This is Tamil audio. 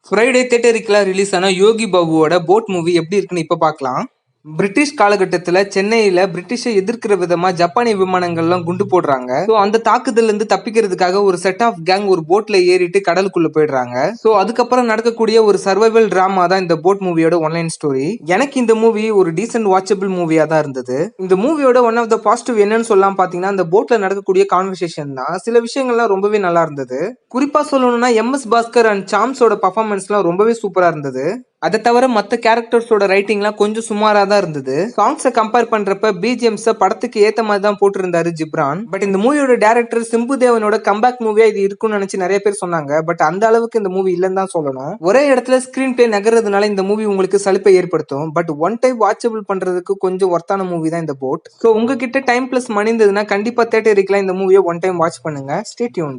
ஃப்ரைடே தியேட்டருக்குலாம் ரிலீஸ் ஆன யோகி பாபுவோட போட் மூவி எப்படி இருக்குன்னு இப்ப பார்க்கலாம். பிரிட்டிஷ் காலகட்டத்துல சென்னையில பிரிட்டிஷை எதிர்க்கிற விதமா ஜப்பானிய விமானங்கள்லாம் குண்டு போடுறாங்க. சோ அந்த தாக்குதல்ல இருந்து தப்பிக்கிறதுக்காக ஒரு செட் ஆஃப் கேங் ஒரு போட்ல ஏறிட்டு கடலுக்குள்ள போயிடுறாங்க. சோ அதுக்கப்புறம் நடக்கக்கூடிய ஒரு சர்வைவல் டிராமா தான் இந்த போட் மூவியோட ஒன்லைன் ஸ்டோரி. எனக்கு இந்த மூவி ஒரு டீசென்ட் வாட்சபிள் மூவியா தான் இருந்தது. இந்த மூவியோட ஒன் ஆஃப் த பாசிட்டிவ் என்னன்னு சொல்லலாம் பாத்தீங்கன்னா, அந்த போட்ல நடக்கக்கூடிய கான்வர்சேஷன் தான். சில விஷயங்கள்லாம் ரொம்பவே நல்லா இருந்தது. குறிப்பா சொல்லணும்னா எம்.எஸ். பாஸ்கர் அண்ட் சாம்ஸோட பர்ஃபார்மன்ஸ்லாம் ரொம்பவே சூப்பரா இருந்தது. அதை தவிர மத்த கேரக்டர்ஸோட ரைட்டிங்லாம் கொஞ்சம் சுமாரா தான் இருந்தது. சாங்ஸை கம்பேர் பண்றப்ப பிஜிஎம்ஸ் படத்துக்கு ஏத்த மாதிரி தான் போட்டிருந்தாரு ஜிப்ரான். பட் இந்த மூவியோட டைரக்டர் சிம்பு தேவனோட கம்பேக் மூவியா இது இருக்கும்னு நினைச்சு நிறைய பேர் சொன்னாங்க. பட் அந்த அளவுக்கு இந்த மூவி இல்லைன்னு தான் சொல்லணும். ஒரே இடத்துல ஸ்கிரீன் பிளே நகர்றதுனால இந்த மூவி உங்களுக்கு சலிப்பை ஏற்படுத்தும். பட் ஒன் டைம் வாட்சபிள் பண்றதுக்கு கொஞ்சம் ஒர்த்தான மூவி தான் இந்த போட். ஸோ உங்ககிட்ட டைம் பிளஸ் மணி இருந்ததுன்னா கண்டிப்பா தியேட்டருக்குலாம் இந்த மூவியை ஒன் டைம் வாட்ச் பண்ணுங்க. Stay tune.